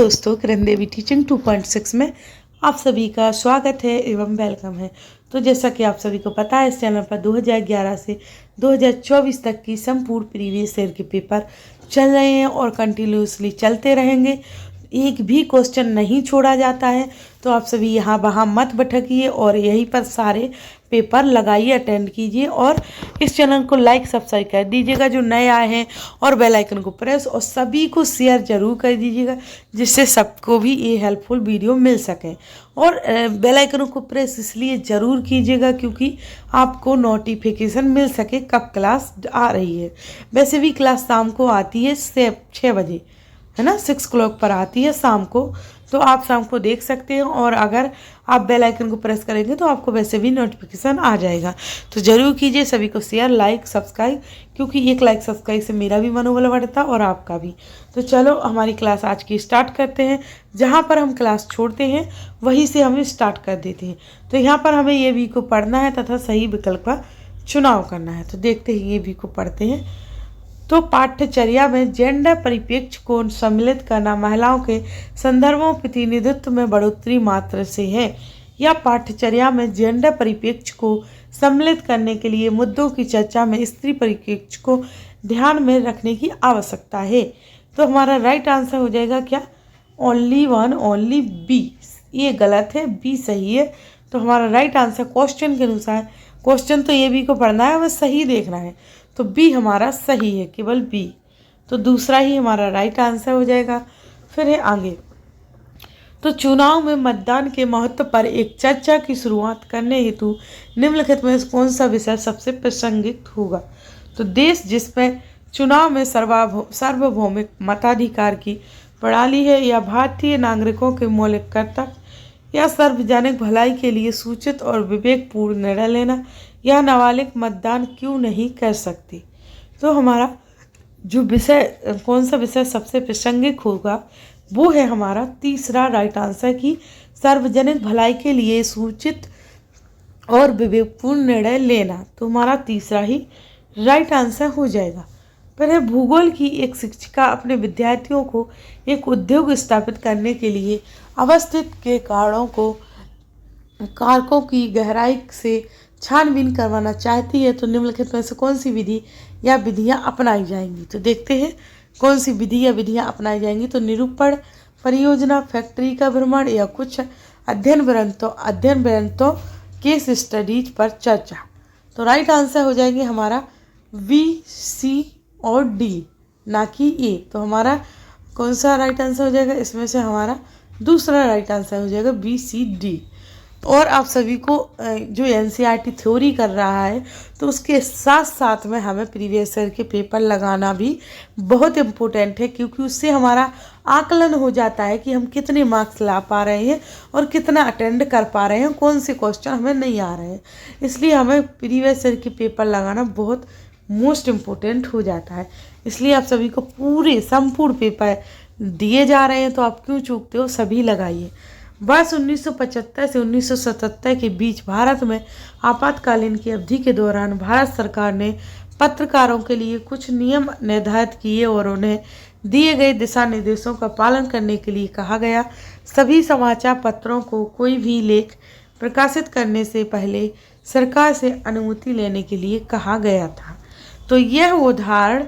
दोस्तों, किरण देवी टीचिंग 2.6 में आप सभी का स्वागत है एवं वेलकम है। तो जैसा कि आप सभी को पता है, इस चैनल पर 2011 से 2024 तक की संपूर्ण प्रीवियस ईयर के पेपर चल रहे हैं और कंटिन्यूसली चलते रहेंगे। एक भी क्वेश्चन नहीं छोड़ा जाता है, तो आप सभी यहाँ वहाँ मत भटकिए और यहीं पर सारे पेपर लगाइए, अटेंड कीजिए और इस चैनल को लाइक सब्सक्राइब कर दीजिएगा जो नए आए हैं, और बेल आइकन को प्रेस और सभी को शेयर जरूर कर दीजिएगा जिससे सबको भी ये हेल्पफुल वीडियो मिल सके। और बेल आइकन को प्रेस इसलिए ज़रूर कीजिएगा क्योंकि आपको नोटिफिकेशन मिल सके कब क्लास आ रही है। वैसे भी क्लास शाम को आती है 6 बजे, है ना, 6 o'clock पर आती है शाम को, तो आप शाम को देख सकते हैं। और अगर आप बेल आइकन को प्रेस करेंगे तो आपको वैसे भी नोटिफिकेशन आ जाएगा। तो ज़रूर कीजिए, सभी को शेयर, लाइक, सब्सक्राइब, क्योंकि एक लाइक सब्सक्राइब से मेरा भी मनोबल बढ़ता और आपका भी। तो चलो हमारी क्लास आज की स्टार्ट करते हैं। जहाँ पर हम क्लास छोड़ते हैं वहीं से हम स्टार्ट कर देते हैं। तो यहाँ पर हमें ये वी को पढ़ना है तथा सही विकल्प का चुनाव करना है। तो देखते हैं ये वी को पढ़ते हैं। तो पाठ्यचर्या में जेंडर परिप्रेक्ष्य को सम्मिलित करना महिलाओं के संदर्भों प्रतिनिधित्व में बढ़ोतरी मात्र से है। या पाठ्यचर्या में जेंडर परिप्रेक्ष्य को सम्मिलित करने के लिए मुद्दों की चर्चा में स्त्री परिप्रेक्ष्य को ध्यान में रखने की आवश्यकता है। तो हमारा राइट आंसर हो जाएगा क्या? Only one, only B. ये गलत है, बी सही है। तो हमारा राइट आंसर क्वेश्चन के अनुसार, क्वेश्चन तो ये बी को पढ़ना है, हमें सही देखना है, तो बी हमारा सही है, केवल बी। तो दूसरा ही हमारा राइट आंसर हो जाएगा। फिर है आगे। तो चुनाव में मतदान के महत्व पर एक चर्चा की शुरुआत करने हेतु निम्नलिखित में कौन सा विषय सबसे प्रासंगिक होगा? तो देश जिसमें चुनाव में सार्वभौमिक मताधिकार की प्रणाली है, या भारतीय नागरिकों के मौलिक कर्तव्य, या सार्वजनिक भलाई के लिए सूचित और विवेकपूर्ण निर्णय लेना, या नाबालिग मतदान क्यों नहीं कर सकती? तो हमारा जो विषय, कौन सा विषय सबसे प्रासंगिक होगा, वो है हमारा तीसरा राइट आंसर की सार्वजनिक भलाई के लिए सूचित और विवेकपूर्ण निर्णय लेना। तो हमारा तीसरा ही राइट आंसर हो जाएगा। फिर है भूगोल की एक शिक्षिका अपने विद्यार्थियों को एक उद्योग स्थापित करने के लिए अवस्थित के कारकों की गहराई से छानबीन करवाना चाहती है। तो निम्नलिखित में से कौन सी विधि या विधियां अपनाई जाएंगी? तो देखते हैं कौन सी विधि या विधियां अपनाई जाएंगी। तो निरूपण, परियोजना, फैक्ट्री का भ्रमण, या कुछ अध्ययन वृत्तों, केस स्टडीज पर चर्चा। तो राइट आंसर हो जाएंगे हमारा बी, सी और डी, ना कि ए। तो हमारा कौन सा राइट आंसर हो जाएगा? इसमें से हमारा दूसरा राइट आंसर हो जाएगा बी, सी, डी। और आप सभी को जो एनसीईआरटी थ्योरी कर रहा है, तो उसके साथ साथ में हमें प्रीवियस ईयर के पेपर लगाना भी बहुत इम्पोर्टेंट है, क्योंकि उससे हमारा आकलन हो जाता है कि हम कितने मार्क्स ला पा रहे हैं और कितना अटेंड कर पा रहे हैं, कौन से क्वेश्चन हमें नहीं आ रहे हैं। इसलिए हमें प्रीवियस ईयर के पेपर लगाना बहुत मोस्ट इम्पोर्टेंट हो जाता है। इसलिए आप सभी को पूरे संपूर्ण पेपर दिए जा रहे हैं, तो आप क्यों चूकते हो, सभी लगाइए। वर्ष 1975 से 1977 के बीच भारत में आपातकालीन की अवधि के दौरान भारत सरकार ने पत्रकारों के लिए कुछ नियम निर्धारित किए और उन्हें दिए गए दिशा निर्देशों का पालन करने के लिए कहा गया। सभी समाचार पत्रों को कोई भी लेख प्रकाशित करने से पहले सरकार से अनुमति लेने के लिए कहा गया था। तो यह उदाहरण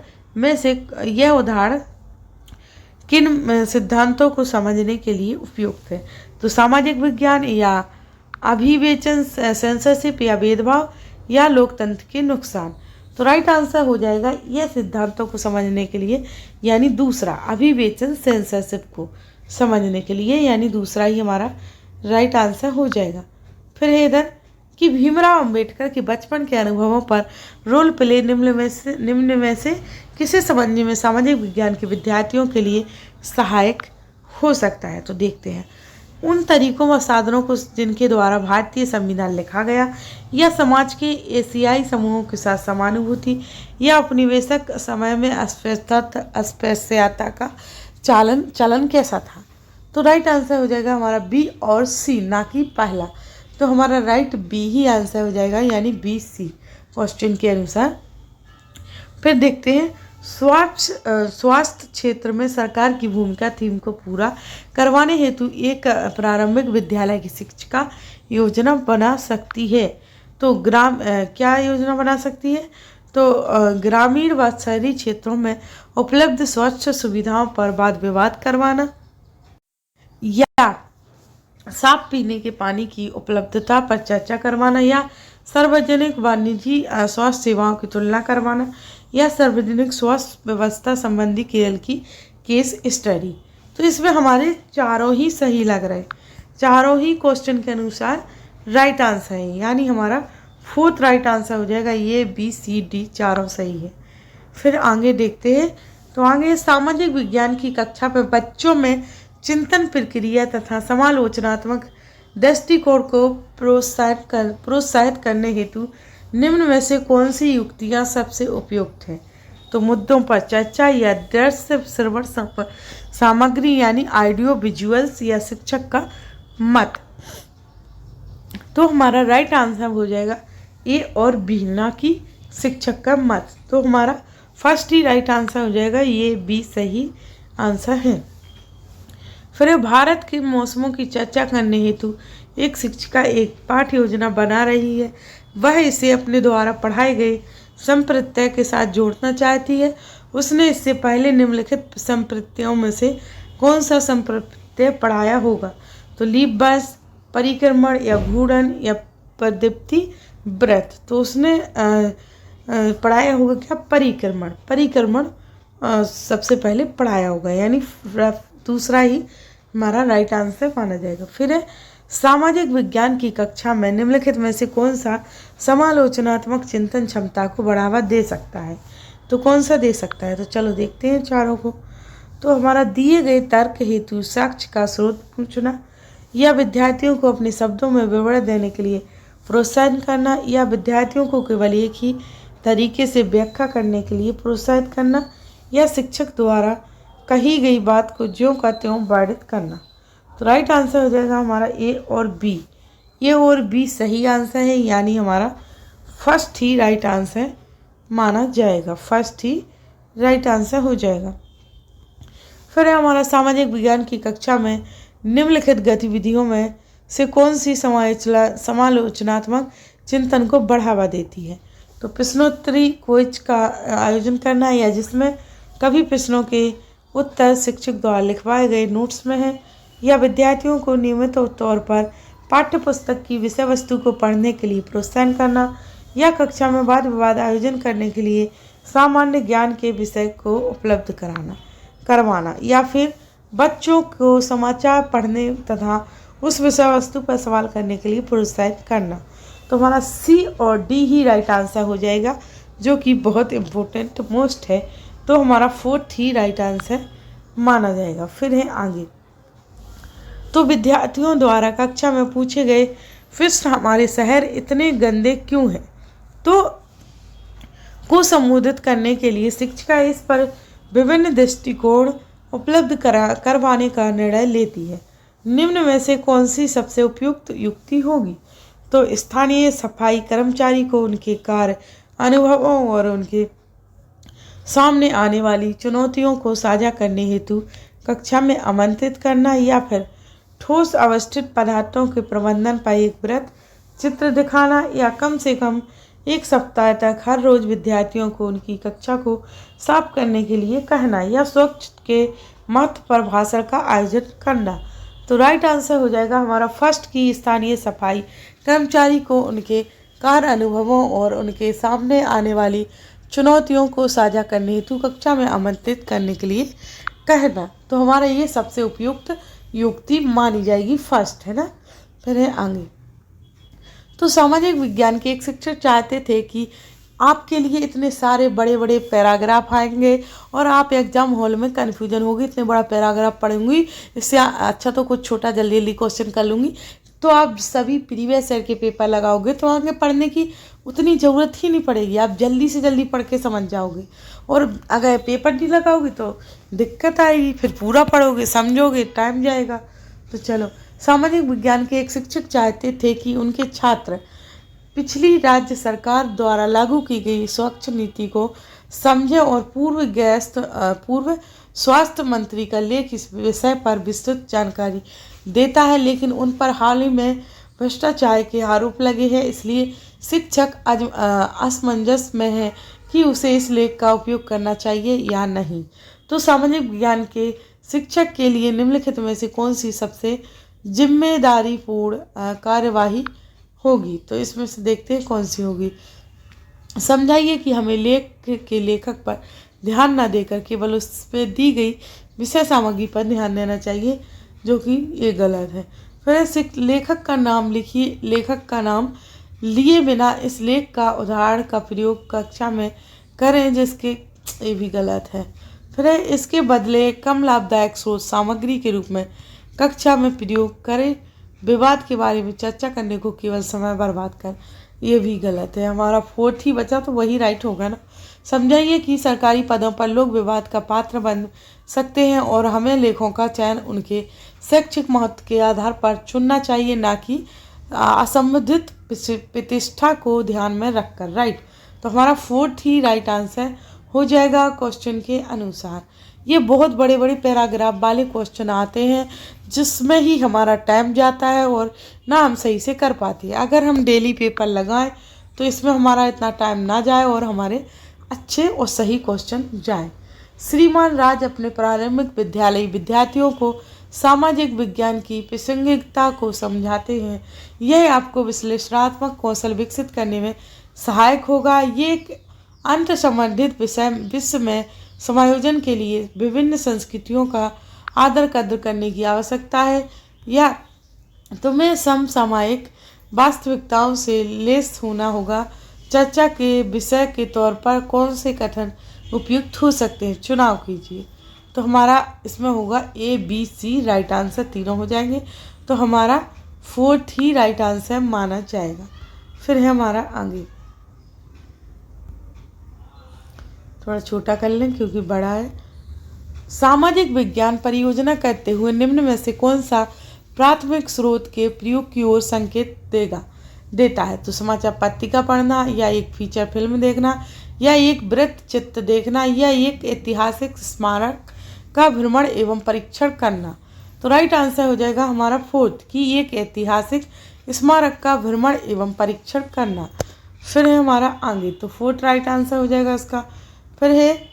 किन सिद्धांतों को समझने के लिए उपयुक्त है? तो सामाजिक विज्ञान, या अभिवेचन, सेंसरशिप, या भेदभाव, या लोकतंत्र के नुकसान। तो राइट आंसर हो जाएगा यह सिद्धांतों को समझने के लिए, यानी दूसरा, अभिवेचन, सेंसरशिप को समझने के लिए, यानी दूसरा ही हमारा राइट आंसर हो जाएगा। फिर है इधर कि भीमराव अंबेडकर के बचपन के अनुभवों पर रोल प्ले निम्न में से किसे समझने में सामाजिक विज्ञान के विद्यार्थियों के लिए सहायक हो सकता है? तो देखते हैं। उन तरीकों व साधनों को जिनके द्वारा भारतीय संविधान लिखा गया, या समाज के एशियाई समूहों के साथ समानुभूति, या उपनिवेशक समय में अस्पृश्यता का चलन कैसा था? तो राइट आंसर हो जाएगा हमारा बी और सी, ना कि पहला। तो हमारा राइट बी ही आंसर हो जाएगा, यानी बी, सी क्वेश्चन के अनुसार। फिर देखते हैं। स्वास्थ्य क्षेत्र में सरकार की भूमिका थीम को पूरा करवाने हेतु एक प्रारंभिक विद्यालय की शिक्षिका योजना बना सकती है। तो क्या योजना बना सकती है? तो ग्रामीण व शहरी क्षेत्रों में उपलब्ध स्वच्छ सुविधाओं पर वाद विवाद करवाना, या साफ पीने के पानी की उपलब्धता पर चर्चा करवाना, या सार्वजनिक व निजी स्वास्थ्य सेवाओं की तुलना करवाना, या सार्वजनिक स्वास्थ्य व्यवस्था संबंधी खेल की केस स्टडी। तो इसमें हमारे चारों ही सही लग रहे, चारों ही क्वेश्चन के अनुसार राइट आंसर है, यानी हमारा फोर्थ राइट आंसर हो जाएगा। ये बी सी डी चारों सही है। फिर आगे देखते हैं। तो आगे सामाजिक विज्ञान की कक्षा में बच्चों में चिंतन प्रक्रिया तथा समालोचनात्मक दृष्टिकोण को प्रोत्साहित करने हेतु निम्न में से कौन सी युक्तियां सबसे उपयुक्त हैं? तो मुद्दों पर चर्चा, या दृश्य श्रवण सामग्री यानी ऑडियो विजुअल्स, या शिक्षक का मत। तो हमारा राइट आंसर हो जाएगा ए और बी, ना कि शिक्षक का मत। तो हमारा फर्स्ट ही राइट आंसर हो जाएगा, ये बी सही आंसर है। फिर भारत के मौसमों की चर्चा करने हेतु एक शिक्षिका एक पाठ्य योजना बना रही है। वह इसे अपने द्वारा पढ़ाए गए संप्रत्यय के साथ जोड़ना चाहती है। उसने इससे पहले निम्नलिखित संप्रत्ययों में से कौन सा संप्रत्यय पढ़ाया होगा? तो लीप बस, परिक्रमण, या घूर्णन, या प्रदीप्ति व्रत। तो उसने पढ़ाया होगा क्या? परिक्रमण। परिक्रमण सबसे पहले पढ़ाया होगा, यानी दूसरा ही हमारा राइट आंसर माना जाएगा। फिर है सामाजिक विज्ञान की कक्षा में निम्नलिखित में से कौन सा समालोचनात्मक चिंतन क्षमता को बढ़ावा दे सकता है? तो कौन सा दे सकता है? तो चलो देखते हैं चारों को। तो हमारा दिए गए तर्क हेतु साक्ष्य का स्रोत पूछना, या विद्यार्थियों को अपने शब्दों में विवरण देने के लिए प्रोत्साहन करना, या विद्यार्थियों को केवल एक ही तरीके से व्याख्या करने के लिए प्रोत्साहित करना, या शिक्षक द्वारा कही गई बात को ज्यों का त्यों वर्णित करना। तो राइट आंसर हो जाएगा हमारा ए और बी। ए और बी सही आंसर है, यानी हमारा फर्स्ट ही राइट आंसर माना जाएगा। फर्स्ट ही राइट आंसर हो जाएगा। फिर है हमारा सामाजिक विज्ञान की कक्षा में निम्नलिखित गतिविधियों में से कौन सी समालोचनात्मक चिंतन को बढ़ावा देती है? तो प्रश्नोत्तरी क्विज का आयोजन करना, या जिसमें कभी प्रश्नों के उत्तर शिक्षक द्वारा लिखवाए गए नोट्स में है, या विद्यार्थियों को नियमित तौर पर पाठ्य पुस्तक की विषय वस्तु को पढ़ने के लिए प्रोत्साहन करना, या कक्षा में वाद विवाद आयोजन करने के लिए सामान्य ज्ञान के विषय को उपलब्ध करवाना, या फिर बच्चों को समाचार पढ़ने तथा उस विषय वस्तु पर सवाल करने के लिए प्रोत्साहित करना। तो हमारा सी और डी ही राइट आंसर हो जाएगा, जो कि बहुत इम्पोर्टेंट मोस्ट है। तो हमारा फोर्थ ही राइट आंसर माना जाएगा। फिर है आगे। तो विद्यार्थियों द्वारा कक्षा में पूछे गए प्रश्न हमारे शहर इतने गंदे क्यों हैं? तो को संबोधित करने के लिए शिक्षिका इस पर विभिन्न दृष्टिकोण उपलब्ध करवाने का निर्णय लेती है। निम्न में से कौन सी सबसे उपयुक्त युक्ति होगी? तो स्थानीय सफाई कर्मचारी को उनके कार्य अनुभवों और उनके सामने आने वाली चुनौतियों को साझा करने हेतु कक्षा में आमंत्रित करना, या फिर ठोस अवस्थित पदार्थों के प्रबंधन पर एक वृत्त चित्र दिखाना, या कम से कम एक सप्ताह तक हर रोज विद्यार्थियों को उनकी कक्षा को साफ करने के लिए कहना, या स्वच्छ के महत्व पर भाषण का आयोजन करना। तो राइट आंसर हो जाएगा हमारा फर्स्ट की स्थानीय सफाई कर्मचारी को उनके कार्य अनुभवों और उनके सामने आने वाली चुनौतियों को साझा करने हेतु कक्षा में आमंत्रित करने के लिए कहना। तो हमारा ये सबसे उपयुक्त युक्ति मानी जाएगी, फर्स्ट है ना। फिर है आगे। तो सामाजिक विज्ञान के एक शिक्षक चाहते थे कि आपके लिए इतने सारे बड़े बड़े पैराग्राफ आएंगे और आप एग्जाम हॉल में कन्फ्यूजन होगी, इतने बड़ा पैराग्राफ पढ़ूंगी, इससे अच्छा तो कुछ छोटा जल्दी जल्दी क्वेश्चन कर लूँगी। तो आप सभी प्रीवियस ईयर के पेपर लगाओगे तो आगे पढ़ने की उतनी ज़रूरत ही नहीं पड़ेगी, आप जल्दी से जल्दी पढ़ के समझ जाओगे। और अगर पेपर नहीं लगाओगे तो दिक्कत आएगी, फिर पूरा पढ़ोगे समझोगे टाइम जाएगा। तो चलो, सामाजिक विज्ञान के एक शिक्षक चाहते थे कि उनके छात्र पिछली राज्य सरकार द्वारा लागू की गई स्वच्छ नीति को समझें और पूर्व स्वास्थ्य मंत्री का लेख इस विषय पर विस्तृत जानकारी देता है, लेकिन उन पर हाल ही में भ्रष्टाचार के आरोप लगे हैं, इसलिए शिक्षक असमंजस में है कि उसे इस लेख का उपयोग करना चाहिए या नहीं। तो सामाजिक विज्ञान के शिक्षक के लिए निम्नलिखित में से कौन सी सबसे जिम्मेदारीपूर्ण कार्यवाही होगी? तो इसमें से देखते हैं कौन सी होगी। समझाइए कि हमें लेख के लेखक पर ध्यान न देकर केवल उस पर दी गई विषय सामग्री पर ध्यान देना चाहिए, जो कि ये गलत है। फिर लेखक का नाम लिखिए। लेखक का नाम लिए बिना इस लेख का उदाहरण का प्रयोग कक्षा में करें, जिसके ये भी गलत है। फिर इसके बदले कम लाभदायक स्रोत सामग्री के रूप में कक्षा में प्रयोग करें। विवाद के बारे में चर्चा करने को केवल समय बर्बाद कर, ये भी गलत है। हमारा 4 ही बचा, तो वही राइट होगा ना। समझाइए कि सरकारी पदों पर लोग विवाद का पात्र बन सकते हैं और हमें लेखों का चयन उनके शैक्षिक महत्व के आधार पर चुनना चाहिए, ना कि असंबंधित प्रतिष्ठा को ध्यान में रखकर। राइट, तो हमारा 4 ही राइट आंसर हो जाएगा क्वेश्चन के अनुसार। ये बहुत बड़े बड़े पैराग्राफ वाले क्वेश्चन आते हैं, जिसमें ही हमारा टाइम जाता है और ना हम सही से कर पाते हैं। अगर हम डेली पेपर लगाएं तो इसमें हमारा इतना टाइम ना जाए और हमारे अच्छे और सही क्वेश्चन जाएं। श्रीमान राज अपने प्रारंभिक विद्यालयी विद्यार्थियों को सामाजिक विज्ञान की प्रासंगिकता को समझाते हैं। यह आपको विश्लेषणात्मक कौशल विकसित करने में सहायक होगा। ये एक अंतर्संबंधित विश्व में समायोजन के लिए विभिन्न संस्कृतियों का आदर कद्र करने की आवश्यकता है, या तुम्हें समसामयिक वास्तविकताओं से लैस होना होगा। चर्चा के विषय के तौर पर कौन से कथन उपयुक्त हो सकते हैं, चुनाव कीजिए। तो हमारा इसमें होगा A, B, C right answer, तीनों हो जाएंगे। तो हमारा 4 ही राइट आंसर माना जाएगा। फिर है हमारा आगे, थोड़ा छोटा कर लें क्योंकि बड़ा है। सामाजिक विज्ञान परियोजना करते हुए निम्न में से कौन सा प्राथमिक स्रोत के प्रयोग की ओर संकेत देता है? तो समाचार पत्रिका पढ़ना, या एक फीचर फिल्म देखना, या एक वृत्त चित्र देखना, या एक ऐतिहासिक स्मारक का भ्रमण एवं परीक्षण करना। तो राइट आंसर हो जाएगा हमारा 4 कि एक ऐतिहासिक स्मारक का भ्रमण एवं परीक्षण करना। फिर है हमारा आगे, तो 4 राइट आंसर हो जाएगा इसका। फिर है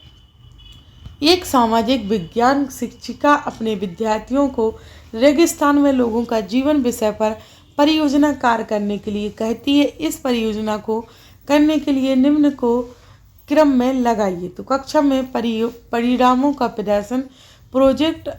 एक सामाजिक विज्ञान शिक्षिका अपने विद्यार्थियों को रेगिस्तान में लोगों का जीवन विषय पर परियोजना कार्य करने के लिए कहती है। इस परियोजना को करने के लिए निम्न को क्रम में लगाइए। तो कक्षा में परिणामों का प्रदर्शन, प्रोजेक्ट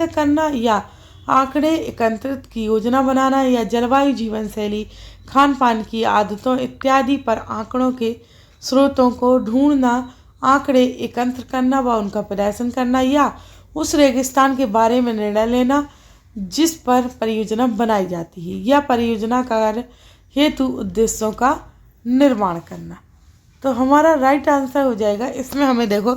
करना, या आंकड़े एकत्रित की योजना बनाना, या जलवायु, जीवन शैली, खान पान की आदतों इत्यादि पर आंकड़ों के स्रोतों को ढूंढना, आंकड़े एकत्र करना व उनका प्रदर्शन करना, या उस रेगिस्तान के बारे में निर्णय लेना जिस पर परियोजना बनाई जाती है, या परियोजना कार्य हेतु उद्देश्यों का निर्माण करना। तो हमारा राइट आंसर हो जाएगा। इसमें हमें देखो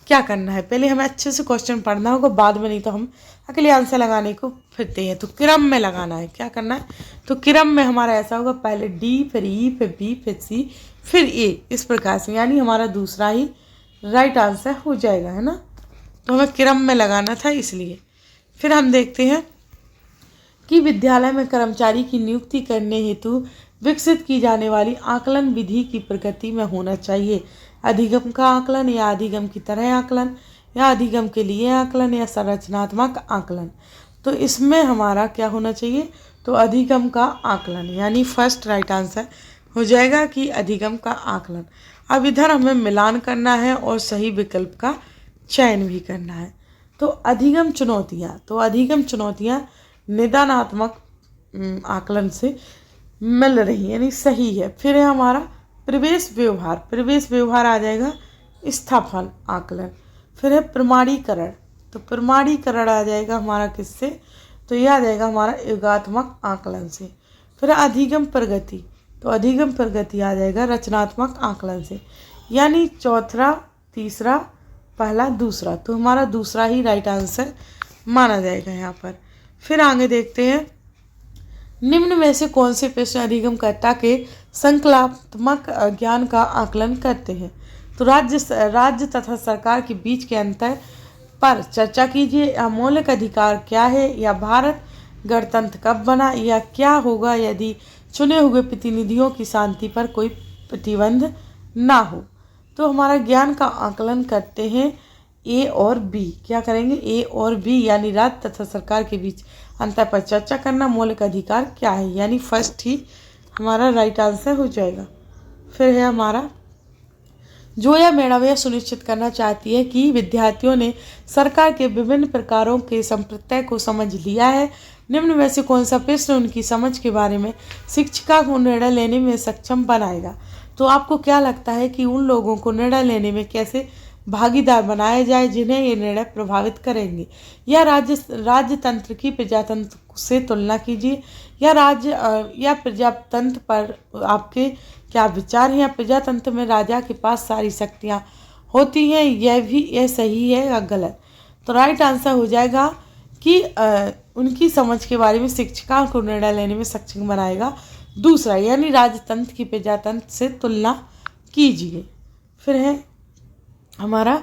क्या करना है, पहले हमें अच्छे से क्वेश्चन पढ़ना होगा, बाद में नहीं तो हम अगले आंसर लगाने को फिरते हैं। तो क्रम में लगाना है, क्या करना है, तो क्रम में हमारा ऐसा होगा, पहले डी, फिर ई, फिर बी, फिर सी, फिर ए, इस प्रकार से, यानी हमारा दूसरा ही राइट आंसर हो जाएगा, है ना। तो हमें क्रम में लगाना था इसलिए। फिर हम देखते हैं कि विद्यालय में कर्मचारी की नियुक्ति करने हेतु विकसित की जाने वाली आकलन विधि की प्रकृति में होना चाहिए। अधिगम का आकलन, या अधिगम की तरह आकलन, या अधिगम के लिए आकलन, या संरचनात्मक आकलन। तो इसमें हमारा क्या होना चाहिए, तो अधिगम का आकलन, यानी फर्स्ट राइट आंसर हो जाएगा कि अधिगम का आकलन। अब इधर हमें मिलान करना है और सही विकल्प का चयन भी करना है। तो अधिगम चुनौतियाँ, तो अधिगम चुनौतियाँ निदानात्मक आकलन से मिल रही, यानी सही है। फिर है हमारा प्रवेश व्यवहार, प्रवेश व्यवहार आ जाएगा स्थापन आकलन। फिर है प्रमाणीकरण, तो प्रमाणीकरण आ जाएगा हमारा किससे, तो यह आ जाएगा हमारा योगात्मक आकलन से। फिर अधिगम प्रगति, तो अधिगम प्रगति आ जाएगा रचनात्मक आकलन से, यानी चौथा, तीसरा, पहला, दूसरा। तो हमारा दूसरा ही राइट आंसर माना जाएगा यहाँ पर। फिर आगे देखते हैं निम्न में से कौन से प्रश्न अधिगमकर्ता के संकल्पात्मक ज्ञान का आकलन करते हैं? तो राज्य तथा सरकार के बीच के अंतर पर चर्चा कीजिए, या मौलिक अधिकार क्या है, या भारत गणतंत्र कब बना, या क्या होगा यदि चुने हुए प्रतिनिधियों की शांति पर कोई प्रतिबंध ना हो। तो हमारा ज्ञान का आकलन करते हैं ए और बी। क्या करेंगे? ए और बी, यानी राज्य तथा सरकार के बीच अंतर पर चर्चा करना, मौलिक अधिकार क्या है, यानी फर्स्ट ही हमारा राइट आंसर हो जाएगा। फिर है हमारा, जोया मैडम यह सुनिश्चित करना चाहती है कि विद्यार्थियों ने सरकार के विभिन्न प्रकारों के संप्रत्यय को समझ लिया है। निम्न में से कौन सा प्रश्न उनकी समझ के बारे में शिक्षिका को निर्णय लेने में सक्षम बनाएगा? तो आपको क्या लगता है कि उन लोगों को निर्णय लेने में कैसे भागीदार बनाया जाए जिन्हें ये निर्णय प्रभावित करेंगे? या राज्यतंत्र की प्रजातंत्र से तुलना कीजिए, या प्रजातंत्र पर आपके क्या विचार हैं, या प्रजातंत्र में राजा के पास सारी शक्तियाँ होती हैं, यह सही है या गलत? तो राइट आंसर हो जाएगा कि उनकी समझ के बारे में शिक्षिका को निर्णय लेने में सक्षम बनाएगा, दूसरा, यानी राजतंत्र की प्रजातंत्र से तुलना कीजिए। फिर है हमारा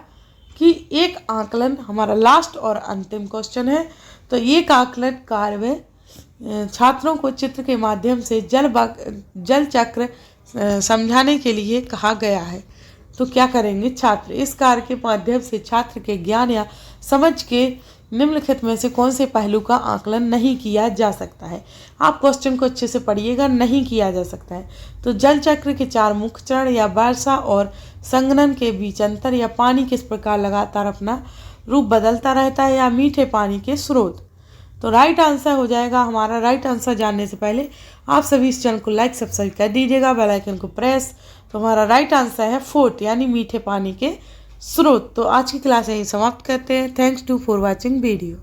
कि एक आकलन, हमारा लास्ट और अंतिम क्वेश्चन है। तो एक आकलन कार्य में छात्रों को चित्र के माध्यम से जल चक्र समझाने के लिए कहा गया है। तो क्या करेंगे छात्र? इस कार्य के माध्यम से छात्र के ज्ञान या समझ के निम्नलिखित में से कौन से पहलू का आकलन नहीं किया जा सकता है? आप क्वेश्चन को अच्छे से पढ़िएगा, नहीं किया जा सकता है। तो जल चक्र के 4 मुख्य चरण, या वर्षा और संघनन के बीच अंतर, या पानी किस प्रकार लगातार अपना रूप बदलता रहता है, या मीठे पानी के स्रोत। तो राइट आंसर हो जाएगा हमारा। राइट आंसर जानने से पहले आप सभी इस चैनल को लाइक सब्सक्राइब कर दीजिएगा, बेल आइकन को प्रेस। तो हमारा राइट आंसर है फोर्ट, यानी मीठे पानी के स्रोत। तो आज की क्लास यही समाप्त करते हैं। Thanks to for watching video.